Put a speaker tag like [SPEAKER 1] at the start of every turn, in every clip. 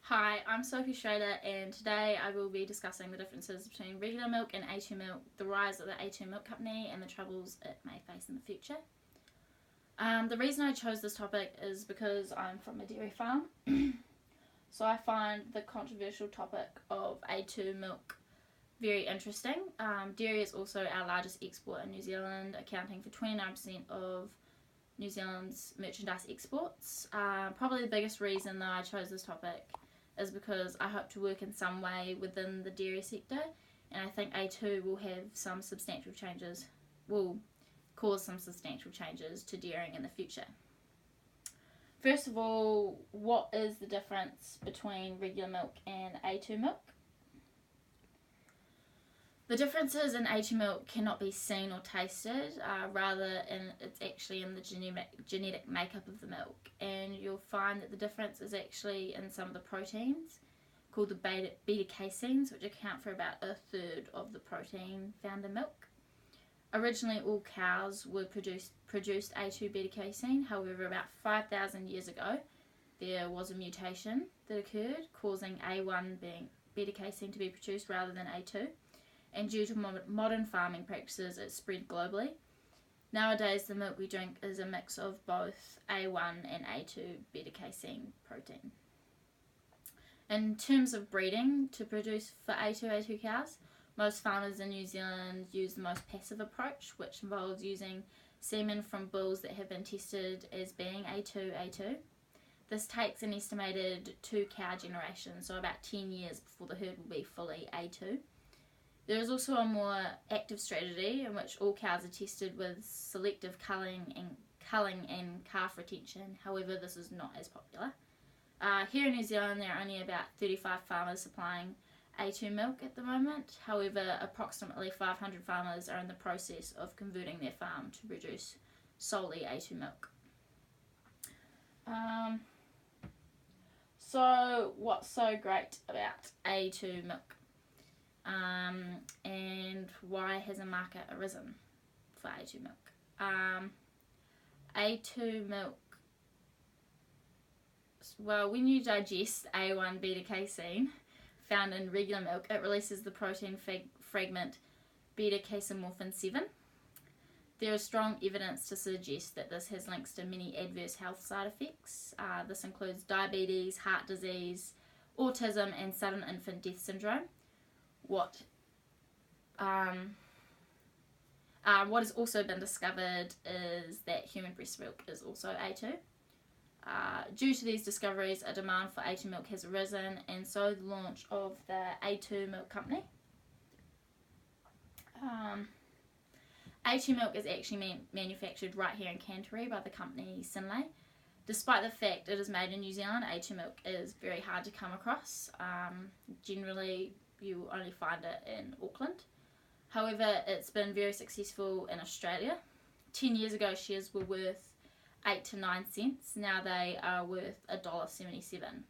[SPEAKER 1] Hi, I'm Sophie Schrader, and today I will be discussing the differences between regular milk and A2 milk, the rise of the A2 milk company, and the troubles it may face in the future. The reason I chose this topic is because I'm from a dairy farm, so I find the controversial topic of A2 milk very interesting. Dairy is also our largest export in New Zealand, accounting for 29% of New Zealand's merchandise exports. Probably the biggest reason that I chose this topic is because I hope to work in some way within the dairy sector, and I think A2 will cause some substantial changes to dairying in the future. First of all, what is the difference between regular milk and A2 milk? The differences in A2 milk cannot be seen or tasted, it's actually in the genetic makeup of the milk, and you'll find that the difference is actually in some of the proteins called the beta caseins, which account for about a third of the protein found in milk. Originally, all cows were produced A2 beta casein. However, about 5,000 years ago, there was a mutation that occurred, causing A1 being beta casein to be produced rather than A2. And due to modern farming practices, it spread globally. Nowadays, the milk we drink is a mix of both A1 and A2 beta casein protein. In terms of breeding to produce for A2 cows, most farmers in New Zealand use the most passive approach, which involves using semen from bulls that have been tested as being A2. This takes an estimated 2 cow generations, so about 10 years before the herd will be fully A2. There is also a more active strategy in which all cows are tested with selective culling and calf retention. However, this is not as popular. Here in New Zealand, there are only about 35 farmers supplying A2 milk at the moment. However, approximately 500 farmers are in the process of converting their farm to produce solely A2 milk. So what's so great about A2 milk? And why has a market arisen for A2 milk? A2 milk, well, when you digest A1 beta casein found in regular milk, it releases the protein fragment beta casomorphin 7. There is strong evidence to suggest that this has links to many adverse health side effects. This includes diabetes, heart disease, autism, and sudden infant death syndrome. What has also been discovered is that human breast milk is also A2. Due to these discoveries, a demand for A2 milk has arisen, and so the launch of the A2 milk company. A2 milk is actually manufactured right here in Canterbury by the company Synlait. Despite the fact it is made in New Zealand, A2 milk is very hard to come across. Generally, you only find it in Auckland. However, it's been very successful in Australia. 10 years ago, shares were worth 8 to 9 cents. Now they are worth $1.77.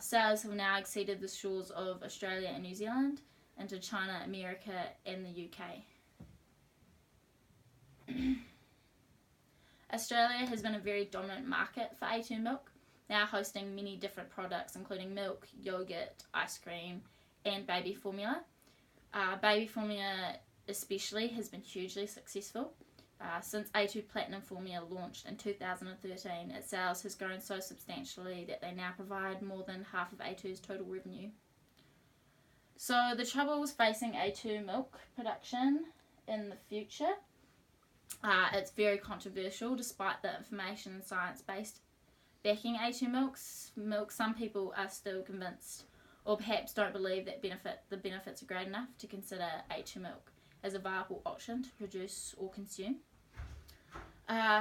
[SPEAKER 1] Sales have now exceeded the shores of Australia and New Zealand into China, America, and the UK. Australia has been a very dominant market for A2 milk, now hosting many different products including milk, yogurt, ice cream, and baby formula. Baby formula especially has been hugely successful. Since A2 Platinum formula launched in 2013, its sales has grown so substantially that they now provide more than half of A2's total revenue. So the troubles facing A2 milk production in the future, it's very controversial despite the information and science-based backing A2 milk. Some people are still convinced or perhaps don't believe that the benefits are great enough to consider A2 milk as a viable option to produce or consume.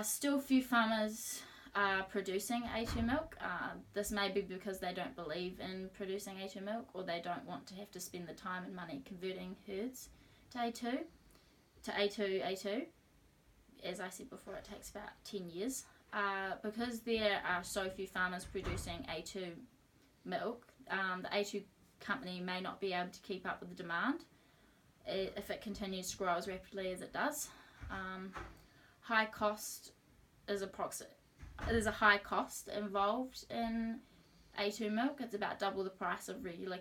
[SPEAKER 1] Still few farmers are producing A2 milk. This may be because they don't believe in producing A2 milk, or they don't want to have to spend the time and money converting herds to A2. As I said before, it takes about 10 years. Because there are so few farmers producing A2 milk, the A2 company may not be able to keep up with the demand if it continues to grow as rapidly as it does. High cost is there's a high cost involved in A2 milk. It's about double the price of regular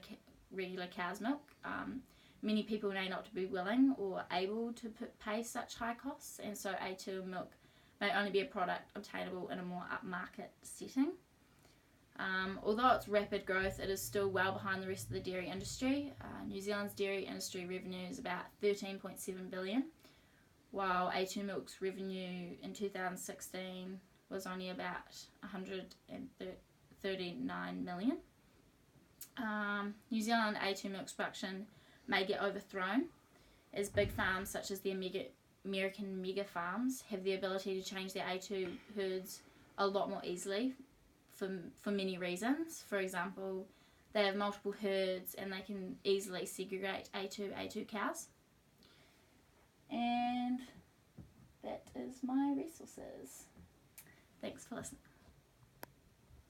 [SPEAKER 1] cow's milk. Many people may not be willing or able to pay such high costs, and so A2 milk may only be a product obtainable in a more upmarket setting. Although it's rapid growth, it is still well behind the rest of the dairy industry. New Zealand's dairy industry revenue is about 13.7 billion, while A2 milk's revenue in 2016 was only about 139 million. New Zealand A2 milk production may get overthrown as big farms such as the American mega farms have the ability to change their A2 herds a lot more easily for many reasons. For example, they have multiple herds and they can easily segregate A2 cows. And that is my resources. Thanks for listening.